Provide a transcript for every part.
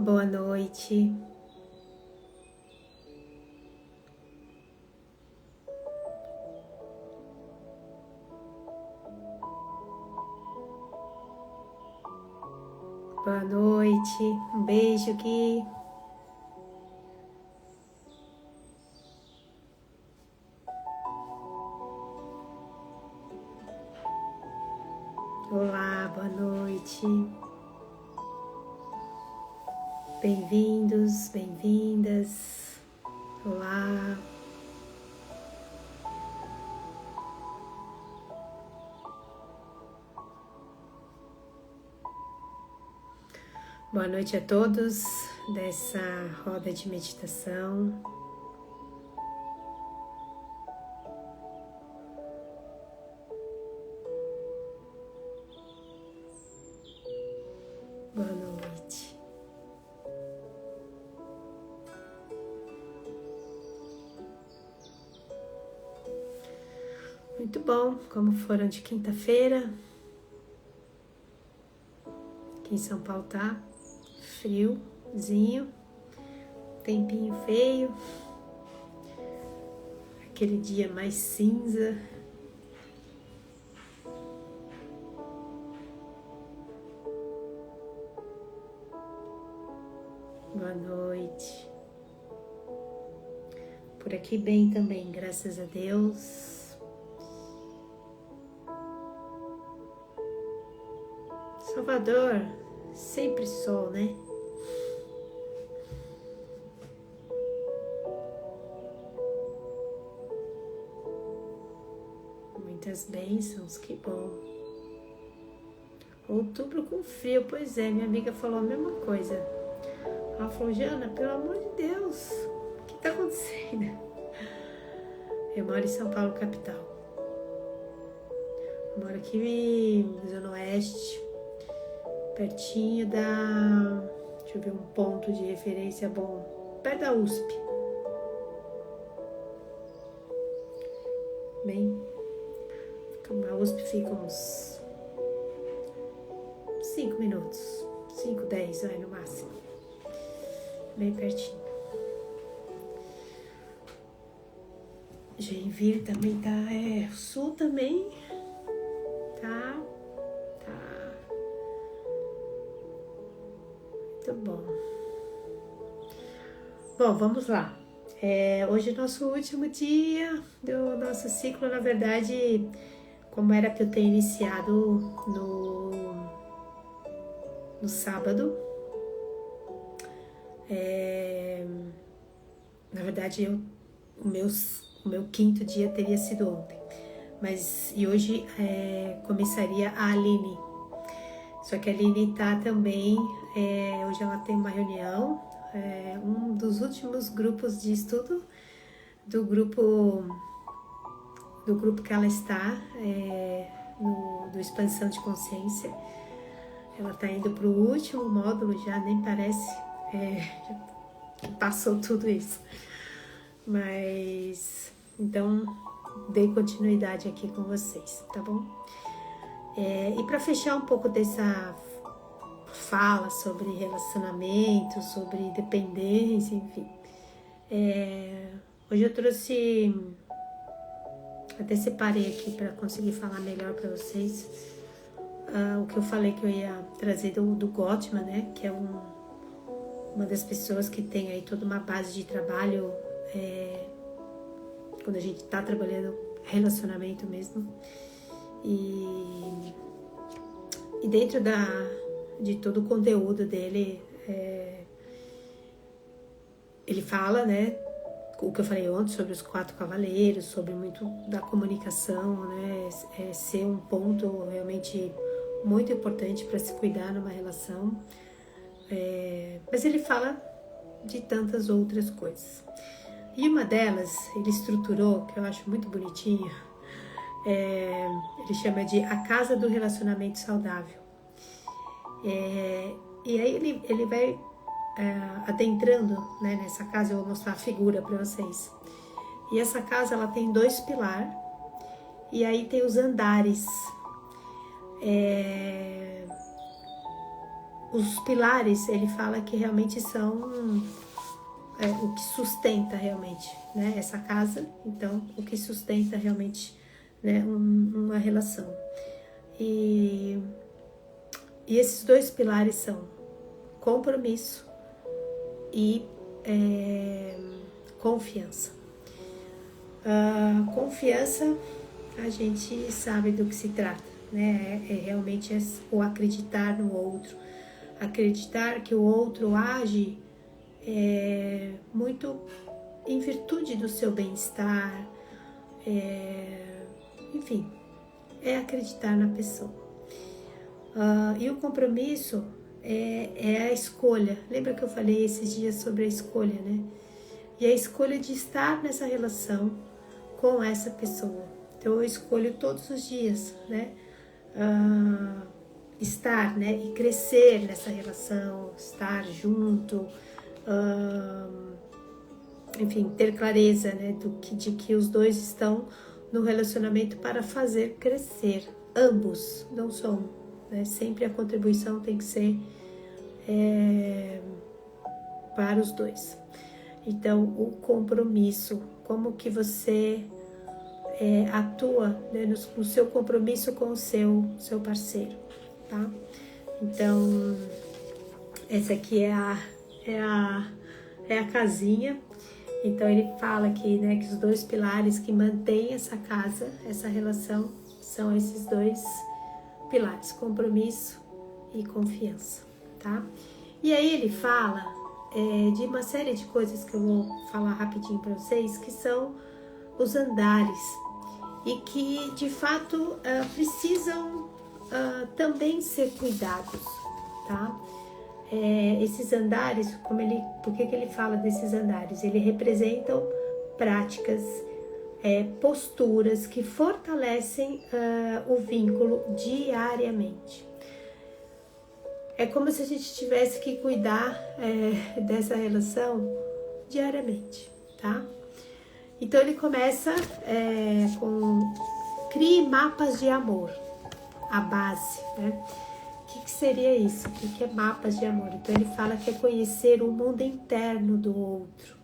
Boa noite. Boa noite. Um beijo aqui. Olá, boa noite. Bem-vindos, bem-vindas. Olá. Boa noite a todos dessa roda de meditação. Boa noite. Muito bom, como foram de quinta-feira? Aqui em São Paulo tá friozinho, tempinho feio, aquele dia mais cinza. Boa noite. Por aqui bem também, graças a Deus. Salvador, sempre sol, né? Muitas bênçãos, que bom. Outubro com frio, pois é, minha amiga falou a mesma coisa. Ela falou, Jana, pelo amor de Deus, o que tá acontecendo? Eu moro em São Paulo, capital. Eu moro aqui na Zona Oeste, pertinho da... Deixa eu ver um ponto de referência bom. Perto da USP. Bem, a USP fica uns 5 minutos. 5, 10, vai no máximo. Bem pertinho. Joinville também tá... sul também. Tá... Muito bom. Bom, vamos lá. Hoje é nosso último dia do nosso ciclo. Na verdade, como era que eu tenho iniciado no sábado, na verdade, o meu quinto dia teria sido ontem. E hoje começaria a Aline. Só que a Aline tá também, hoje ela tem uma reunião, um dos últimos grupos de estudo do grupo que ela está, do Expansão de Consciência. Ela tá indo pro último módulo já, nem parece que passou tudo isso. Mas, então, dei continuidade aqui com vocês, tá bom? E para fechar um pouco dessa fala sobre relacionamento, sobre dependência, enfim, hoje eu trouxe, até separei aqui para conseguir falar melhor para vocês, o que eu falei que eu ia trazer do Gottman, né, que é uma das pessoas que tem aí toda uma base de trabalho, quando a gente está trabalhando relacionamento mesmo. E dentro de todo o conteúdo dele, ele fala, né, o que eu falei ontem sobre os 4 cavaleiros, sobre muito da comunicação, né, ser um ponto realmente muito importante para se cuidar numa relação. Mas ele fala de tantas outras coisas. E uma delas, ele estruturou, que eu acho muito bonitinho, ele chama de A Casa do Relacionamento Saudável. E aí ele vai adentrando, né, nessa casa. Eu vou mostrar a figura para vocês. E essa casa, ela tem 2 pilares, e aí tem os andares. os pilares, ele fala que realmente são o que sustenta realmente, né, essa casa. Então, o que sustenta realmente, né, uma relação. E esses dois pilares são compromisso e confiança. Confiança, a gente sabe do que se trata, né? Realmente o acreditar no outro, acreditar que o outro age muito em virtude do seu bem-estar, enfim, é acreditar na pessoa. E o compromisso é a escolha. Lembra que eu falei esses dias sobre a escolha, né? E a escolha de estar nessa relação com essa pessoa. Então eu escolho todos os dias, né? Estar, né? E crescer nessa relação, estar junto, enfim, ter clareza, né? De que os dois estão no relacionamento para fazer crescer ambos, não só um, né? Sempre a contribuição tem que ser para os dois. Então, o compromisso, como que você atua, né, no seu compromisso com o seu parceiro, tá? Então, essa aqui é a casinha. Então, ele fala aqui, né, que os dois pilares que mantêm essa casa, essa relação, são esses dois pilares, compromisso e confiança, tá? E aí ele fala de uma série de coisas que eu vou falar rapidinho para vocês, que são os andares e que de fato precisam também ser cuidados, tá? Esses andares, por que ele fala desses andares? Eles representam práticas, posturas que fortalecem o vínculo diariamente. É como se a gente tivesse que cuidar dessa relação diariamente, tá? Então ele começa com crie mapas de amor, a base, né? O que seria isso? O que é mapas de amor? Então ele fala que é conhecer o mundo interno do outro,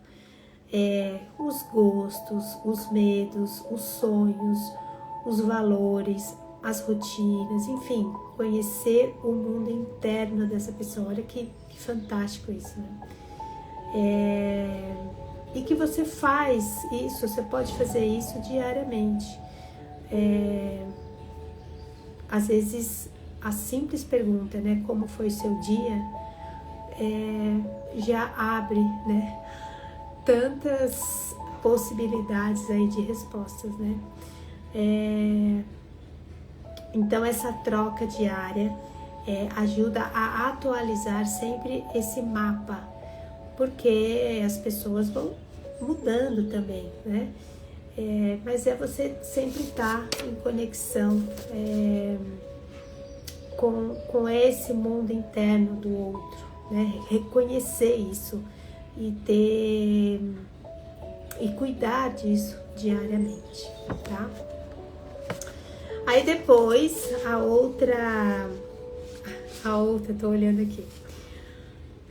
os gostos, os medos, os sonhos, os valores, as rotinas, enfim, conhecer o mundo interno dessa pessoa. Olha que fantástico isso, né? E que você faz isso, você pode fazer isso diariamente. Às vezes, a simples pergunta, né, como foi seu dia, já abre, né, tantas possibilidades aí de respostas, né? Então, essa troca diária ajuda a atualizar sempre esse mapa, porque as pessoas vão mudando também, né? Mas você sempre estar em conexão com esse mundo interno do outro, né? Reconhecer isso e cuidar disso diariamente, tá? Aí depois, a outra, tô olhando aqui.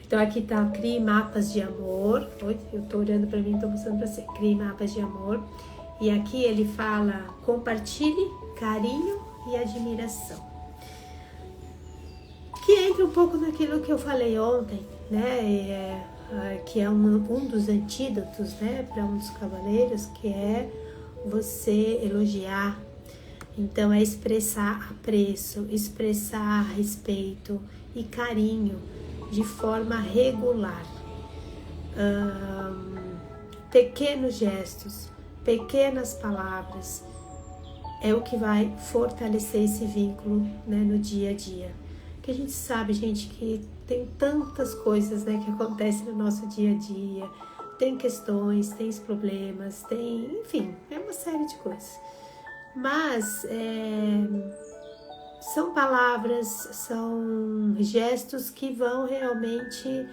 Então aqui tá, crie mapas de amor. Eu tô olhando pra mim, tô mostrando pra você. Crie mapas de amor. E aqui ele fala, compartilhe carinho e admiração. Que entra um pouco naquilo que eu falei ontem, né? Que é um dos antídotos, né, para um dos cavaleiros, que é você elogiar. Então, é expressar apreço, expressar respeito e carinho de forma regular. Pequenos gestos, pequenas palavras é o que vai fortalecer esse vínculo, né, no dia a dia. Que a gente sabe, gente, que tem tantas coisas, né, que acontecem no nosso dia a dia. Tem questões, tem problemas, enfim, é uma série de coisas. Mas são palavras, são gestos que vão realmente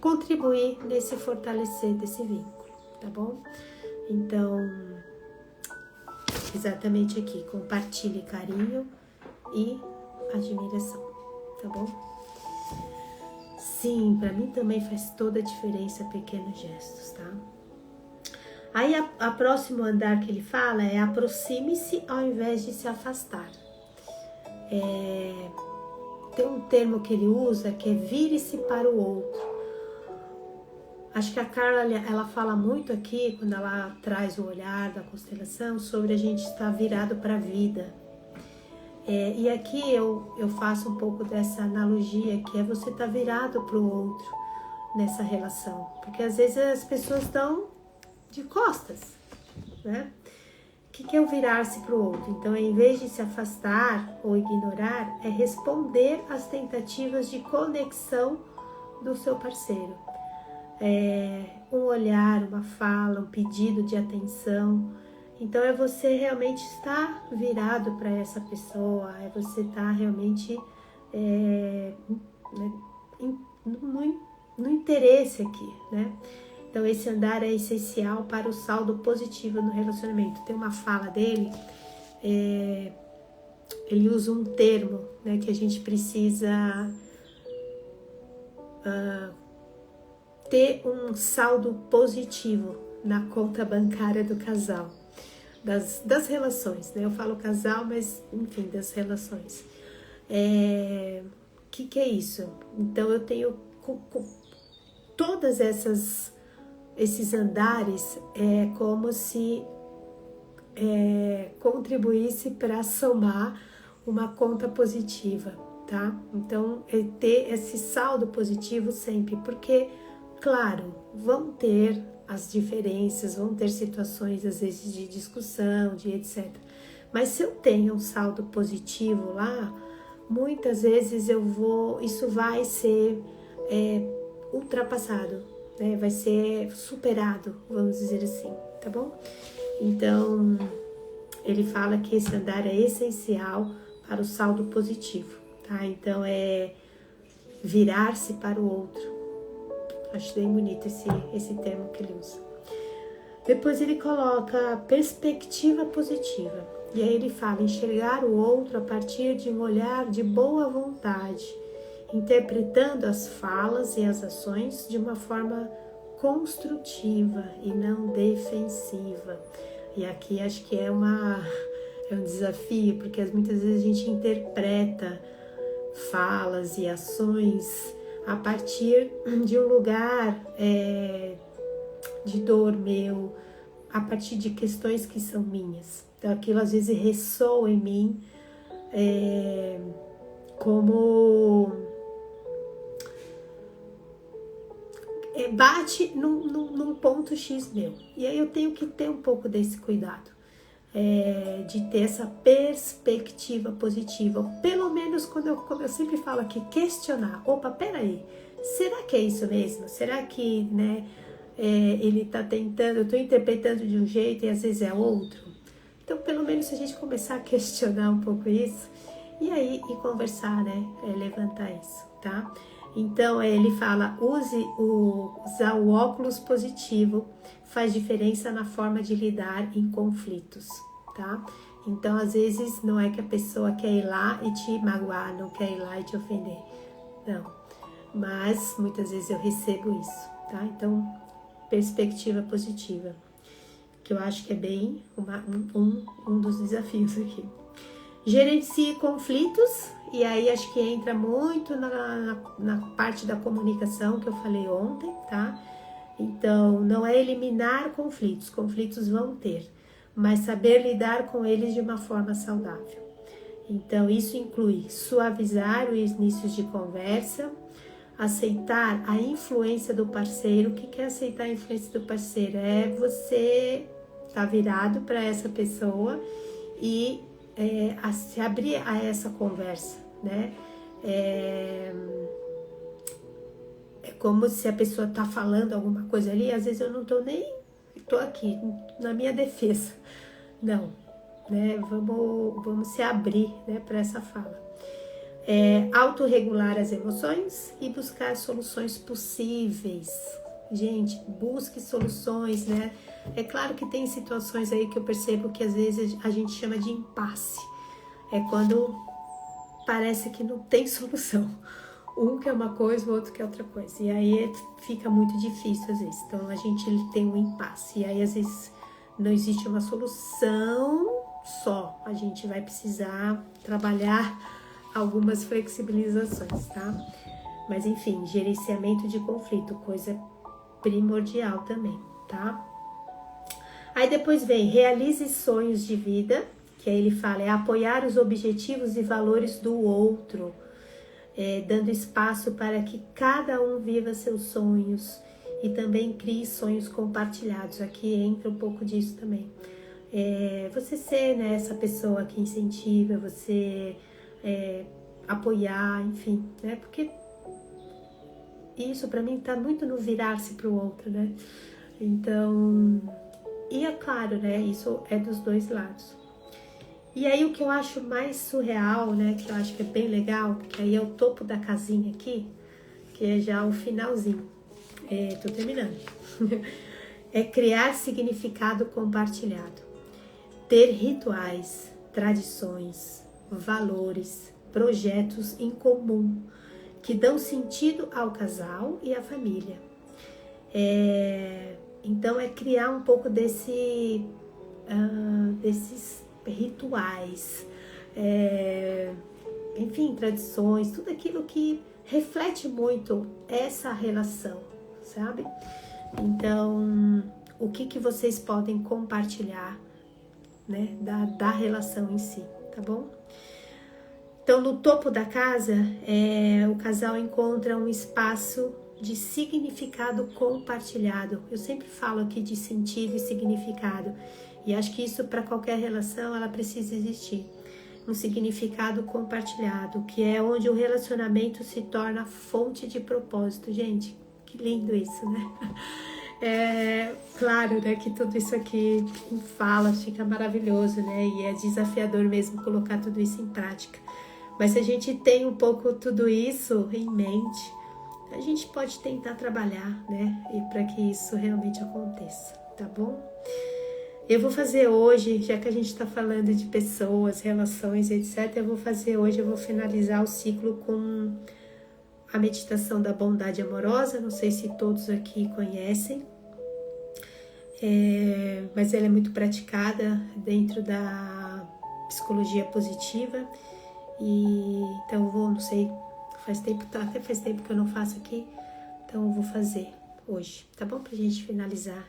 contribuir nesse fortalecer desse vínculo, tá bom? Então, exatamente aqui, compartilhe carinho e admiração, tá bom? Sim, pra mim também faz toda a diferença pequenos gestos, tá? Aí a próximo andar que ele fala é aproxime-se ao invés de se afastar. Tem um termo que ele usa que é vire-se para o outro. Acho que a Carla, ela fala muito aqui, quando ela traz o olhar da constelação, sobre a gente estar virado para a vida. E aqui eu faço um pouco dessa analogia, que é você estar virado para o outro nessa relação. Porque às vezes as pessoas estão de costas, né? O que é o virar-se para o outro? Então, em vez de se afastar ou ignorar, é responder às tentativas de conexão do seu parceiro. Um olhar, uma fala, um pedido de atenção. Então, é você realmente estar virado para essa pessoa, é você estar realmente no interesse aqui, né? Então, esse andar é essencial para o saldo positivo no relacionamento. Tem uma fala dele, ele usa um termo, né, que a gente precisa ter um saldo positivo na conta bancária do casal, das relações, né? Eu falo casal, mas enfim, das relações. Que é isso? Então, eu tenho todas esses andares como se contribuísse para somar uma conta positiva, tá? Então, ter esse saldo positivo sempre, porque, claro, vão ter as diferenças, vão ter situações, às vezes, de discussão, de etc. Mas se eu tenho um saldo positivo lá, muitas vezes isso vai ser ultrapassado, né? Vai ser superado, vamos dizer assim, tá bom? Então, ele fala que esse andar é essencial para o saldo positivo, tá? Então, é virar-se para o outro. Acho bem bonito esse termo que ele usa. Depois ele coloca perspectiva positiva. E aí ele fala enxergar o outro a partir de um olhar de boa vontade, interpretando as falas e as ações de uma forma construtiva e não defensiva. E aqui acho que é um desafio, porque muitas vezes a gente interpreta falas e ações a partir de um lugar de dor meu, a partir de questões que são minhas. Então aquilo às vezes ressoa em mim como bate num ponto X meu. E aí eu tenho que ter um pouco desse cuidado, de ter essa perspectiva positiva. Pelo menos como eu sempre falo aqui, questionar. Opa, peraí, será que é isso mesmo? Será que, né, ele tá tentando, eu tô interpretando de um jeito e às vezes é outro? Então, pelo menos se a gente começar a questionar um pouco isso, e conversar, né, levantar isso, tá? Então, ele fala, usar o óculos positivo faz diferença na forma de lidar em conflitos, tá? Então, às vezes, não é que a pessoa quer ir lá e te magoar, não quer ir lá e te ofender, não. Mas, muitas vezes eu recebo isso, tá? Então, perspectiva positiva, que eu acho que é bem um dos desafios aqui. Gerencie conflitos, e aí acho que entra muito na parte da comunicação que eu falei ontem, tá? Então, não é eliminar conflitos vão ter, mas saber lidar com eles de uma forma saudável. Então, isso inclui suavizar os inícios de conversa, aceitar a influência do parceiro. O que é aceitar a influência do parceiro? É você estar virado para essa pessoa e se abrir a essa conversa, né? É como se a pessoa tá falando alguma coisa ali, às vezes eu não tô aqui na minha defesa. Não, né? Vamos se abrir, né, para essa fala. Autorregular as emoções e buscar soluções possíveis. Gente, busque soluções, né? É claro que tem situações aí que eu percebo que às vezes a gente chama de impasse. É quando parece que não tem solução. Um quer uma coisa, o outro quer outra coisa. E aí fica muito difícil às vezes. Então a gente tem um impasse. E aí às vezes não existe uma solução só. A gente vai precisar trabalhar algumas flexibilizações, tá? Mas enfim, gerenciamento de conflito, coisa primordial também, tá? Aí depois vem realize sonhos de vida, que aí ele fala é apoiar os objetivos e valores do outro, dando espaço para que cada um viva seus sonhos e também crie sonhos compartilhados. Aqui entra um pouco disso também. Você ser, né, essa pessoa que incentiva, você apoiar, enfim, né? Porque isso para mim tá muito no virar-se para o outro, né? Então, e é claro, né? Isso é dos dois lados. E aí o que eu acho mais surreal, né? Que eu acho que é bem legal, que aí é o topo da casinha aqui, que é já o finalzinho. Tô terminando. É criar significado compartilhado. Ter rituais, tradições, valores, projetos em comum que dão sentido ao casal e à família. Então é criar um pouco desses rituais, enfim, tradições, tudo aquilo que reflete muito essa relação, sabe? Então, o que vocês podem compartilhar, né, da relação em si, tá bom? Então, no topo da casa, o casal encontra um espaço de significado compartilhado. Eu sempre falo aqui de sentido e significado. E acho que isso, para qualquer relação, ela precisa existir. Um significado compartilhado, que é onde o relacionamento se torna fonte de propósito. Gente, que lindo isso, né? Claro, né, que tudo isso aqui em fala fica maravilhoso, né? E é desafiador mesmo colocar tudo isso em prática. Mas se a gente tem um pouco tudo isso em mente, a gente pode tentar trabalhar, né? E para que isso realmente aconteça, tá bom? Eu vou fazer hoje, já que a gente está falando de pessoas, relações, etc. Eu vou finalizar o ciclo com a meditação da bondade amorosa. Não sei se todos aqui conhecem, mas ela é muito praticada dentro da psicologia positiva. E então não sei, até faz tempo que eu não faço aqui, então eu vou fazer hoje, tá bom? Pra gente finalizar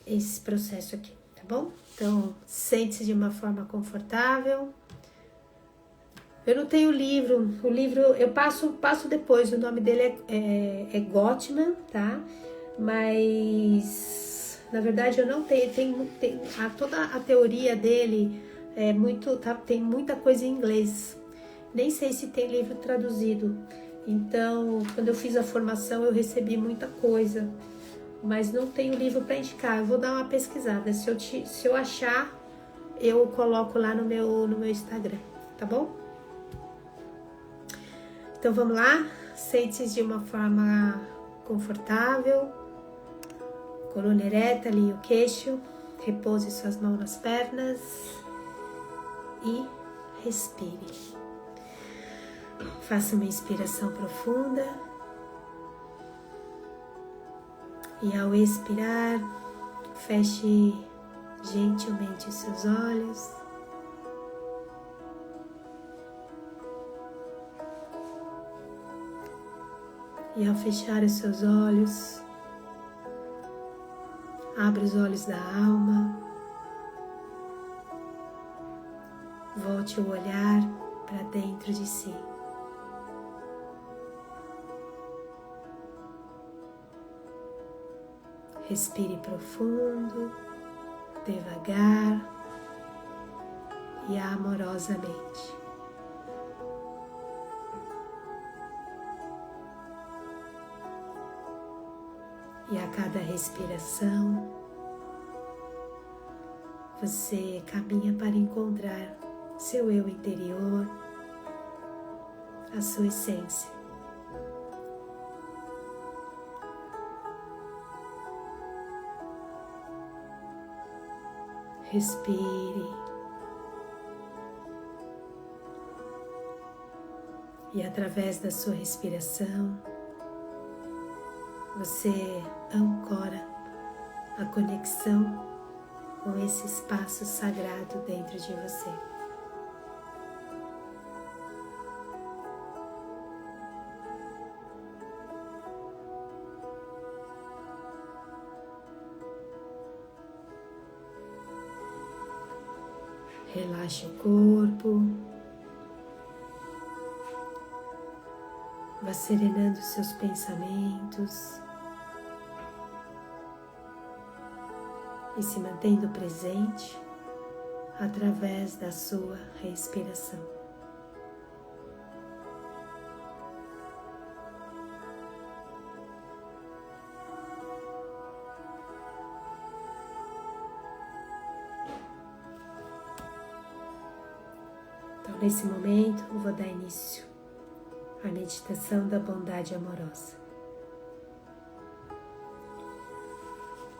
esse processo aqui, tá bom? Então, sente-se de uma forma confortável. Eu não tenho o livro eu passo depois, o nome dele é Gottman, tá? Mas, na verdade, eu não tenho, toda a teoria dele tem muita coisa em inglês. Nem sei se tem livro traduzido. Então, quando eu fiz a formação, eu recebi muita coisa, mas não tenho livro para indicar. Eu vou dar uma pesquisada. Se eu achar, eu coloco lá no meu Instagram, tá bom? Então vamos lá. Sente-se de uma forma confortável, coluna ereta, alinhe o queixo, repouse suas mãos nas pernas e respire. Faça uma inspiração profunda e ao expirar, feche gentilmente os seus olhos. E ao fechar os seus olhos, abra os olhos da alma, volte o olhar para dentro de si. Respire profundo, devagar e amorosamente. E a cada respiração, você caminha para encontrar seu eu interior, a sua essência. Respire E através da sua respiração, você ancora a conexão com esse espaço sagrado dentro de você. Relaxe o corpo, vá serenando seus pensamentos e se mantendo presente através da sua respiração. Então, nesse momento, eu vou dar início à meditação da bondade amorosa.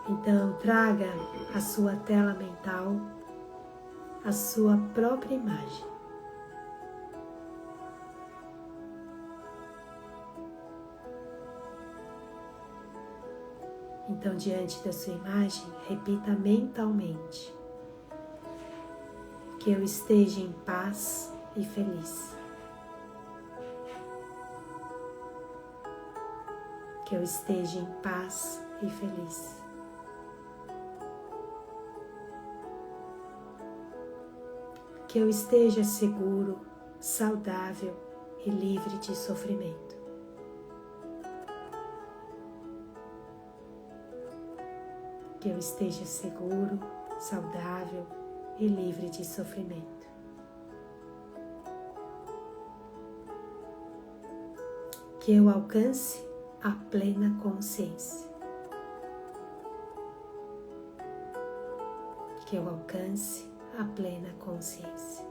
Então, traga à sua tela mental a sua própria imagem. Então, diante da sua imagem, repita mentalmente: que eu esteja em paz e feliz. Que eu esteja em paz e feliz. Que eu esteja seguro, saudável e livre de sofrimento. Que eu esteja seguro, saudável e livre de sofrimento. Que eu alcance a plena consciência. Que eu alcance a plena consciência.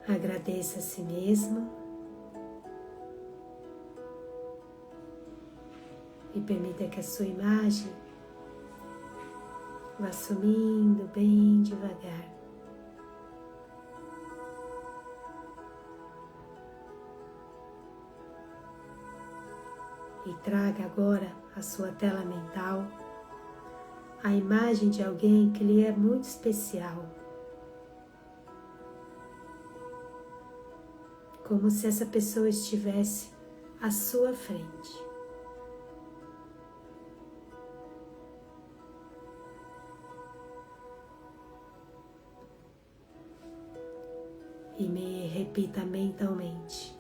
Agradeça a si mesmo e permita que a sua imagem vá sumindo bem devagar. E traga agora à sua tela mental a imagem de alguém que lhe é muito especial. Como se essa pessoa estivesse à sua frente. E me repita mentalmente: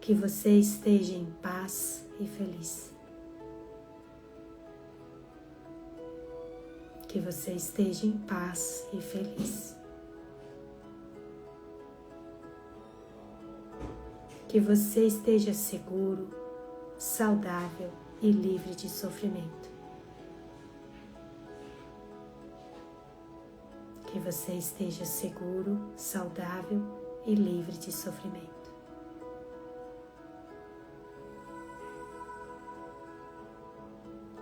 que você esteja em paz e feliz. Que você esteja em paz e feliz. Que você esteja seguro, saudável e livre de sofrimento. Que você esteja seguro, saudável e livre de sofrimento.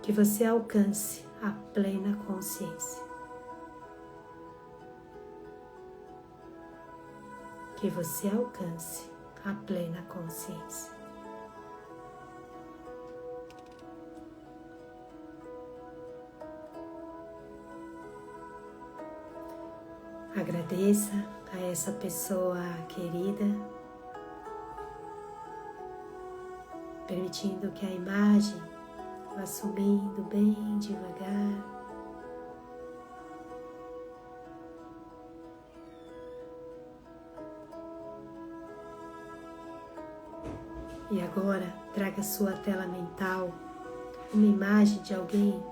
Que você alcance a plena consciência. Que você alcance a plena consciência. Agradeça a essa pessoa querida, permitindo que a imagem vá subindo bem devagar. E agora traga à sua tela mental uma imagem de alguém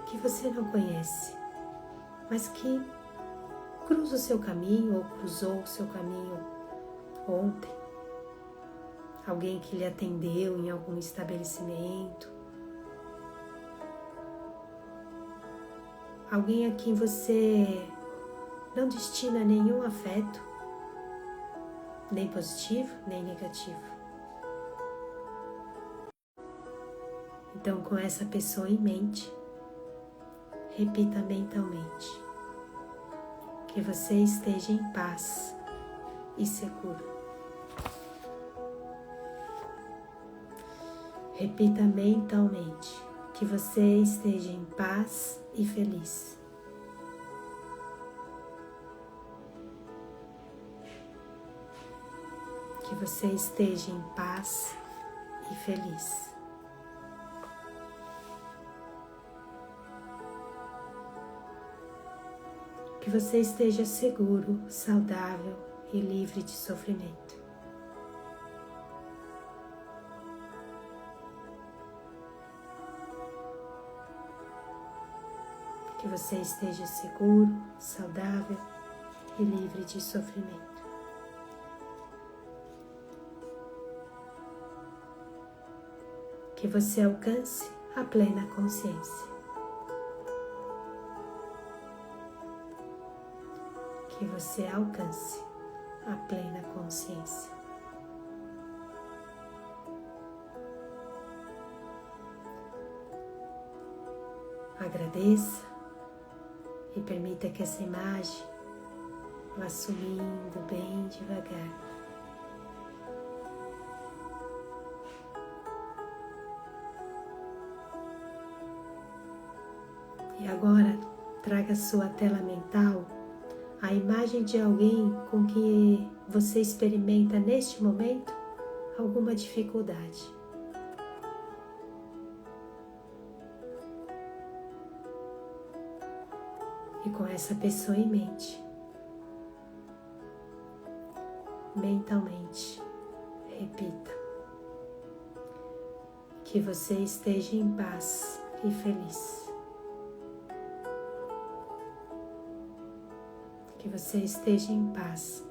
que você não conhece, mas que cruza o seu caminho ou cruzou o seu caminho ontem. Alguém que lhe atendeu em algum estabelecimento. Alguém a quem você não destina nenhum afeto, nem positivo, nem negativo. Então, com essa pessoa em mente, repita mentalmente: que você esteja em paz e seguro. Repita mentalmente: que você esteja em paz e feliz. Que você esteja em paz e feliz. Que você esteja seguro, saudável e livre de sofrimento. Que você esteja seguro, saudável e livre de sofrimento. Que você alcance a plena consciência. Que você alcance a plena consciência. Agradeça e permita que essa imagem vá sumindo bem devagar. E agora, traga à sua tela mental a imagem de alguém com que você experimenta neste momento alguma dificuldade. E com essa pessoa em mente, mentalmente, repita: que você esteja em paz e feliz. Que você esteja em paz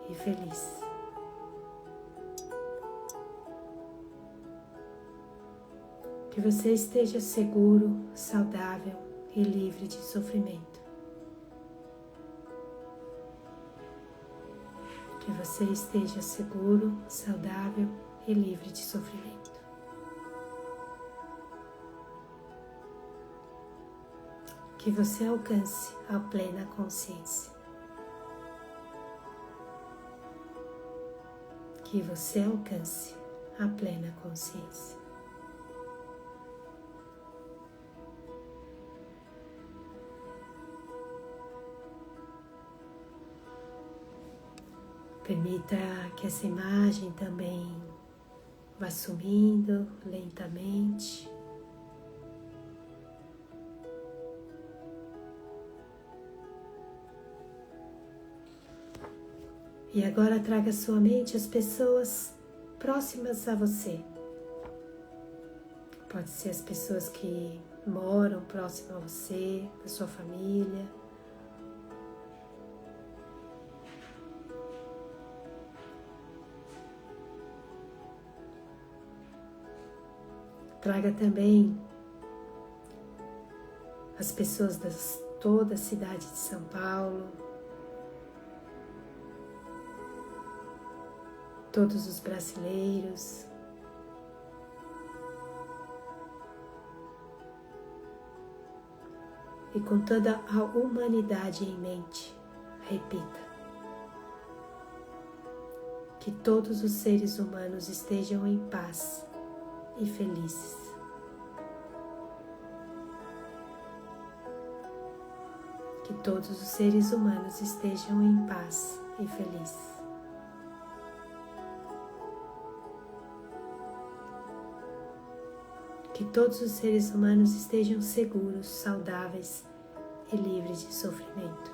e feliz. Que você esteja seguro, saudável e livre de sofrimento. Que você esteja seguro, saudável e livre de sofrimento. Que você alcance a plena consciência. Que você alcance a plena consciência. Permita que essa imagem também vá sumindo lentamente. E agora traga à sua mente as pessoas próximas a você. Pode ser as pessoas que moram próximo a você, da sua família. Traga também as pessoas de toda a cidade de São Paulo, todos os brasileiros. E com toda a humanidade em mente, repita: que todos os seres humanos estejam em paz e felizes. Que todos os seres humanos estejam em paz e felizes. Que todos os seres humanos estejam seguros, saudáveis e livres de sofrimento.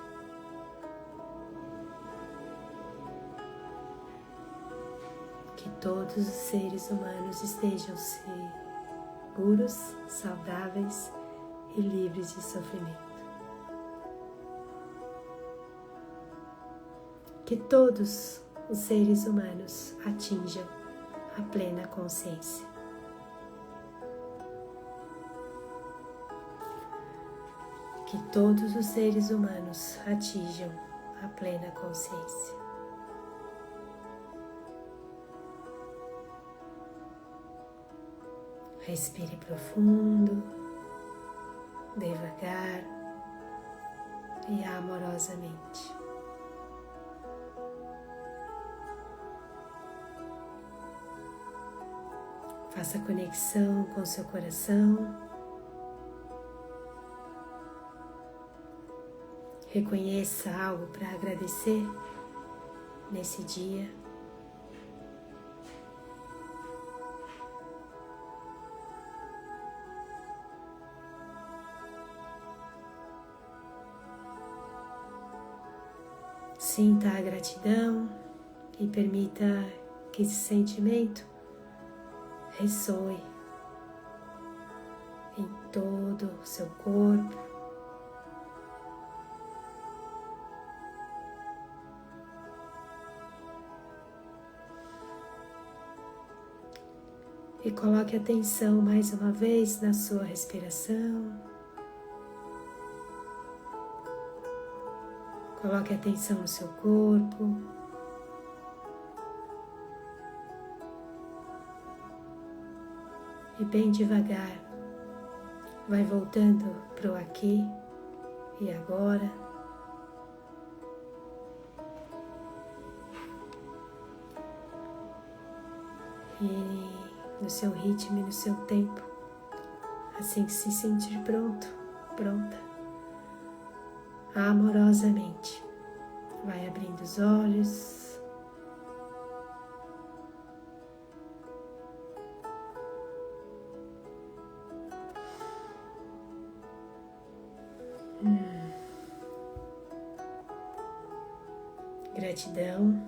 Que todos os seres humanos estejam seguros, saudáveis e livres de sofrimento. Que todos os seres humanos atinjam a plena consciência. Que todos os seres humanos atinjam a plena consciência. Respire profundo, devagar e amorosamente. Faça conexão com seu coração. Reconheça algo para agradecer nesse dia. Sinta a gratidão e permita que esse sentimento ressoe em todo o seu corpo. E coloque atenção mais uma vez na sua respiração. Coloque atenção no seu corpo. E bem devagar, vai voltando para o aqui e agora. E no seu ritmo e no seu tempo, assim que se sentir pronto, pronta, amorosamente, vai abrindo os olhos. Gratidão.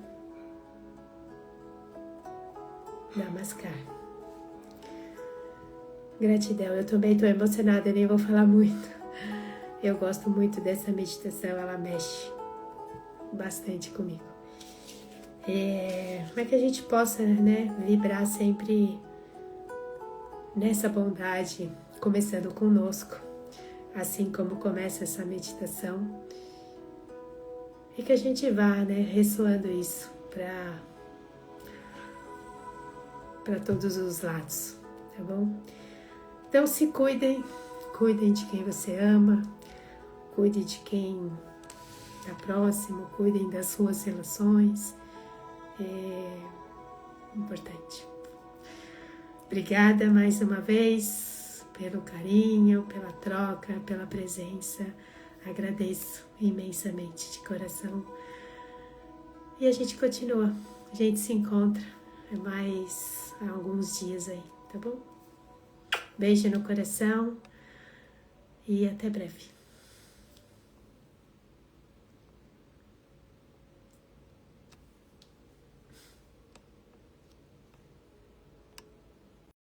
Namaskar. Gratidão. Eu também estou emocionada, nem vou falar muito. Eu gosto muito dessa meditação, ela mexe bastante comigo. Para que a gente possa, vibrar sempre nessa bondade, começando conosco, assim como começa essa meditação. E que a gente vá, ressoando isso para todos os lados, tá bom? Então se cuidem de quem você ama, cuide de quem está próximo, cuidem das suas relações, é importante. Obrigada mais uma vez pelo carinho, pela troca, pela presença, agradeço imensamente de coração. E a gente continua, a gente se encontra mais alguns dias aí, tá bom? Beijo no coração e até breve.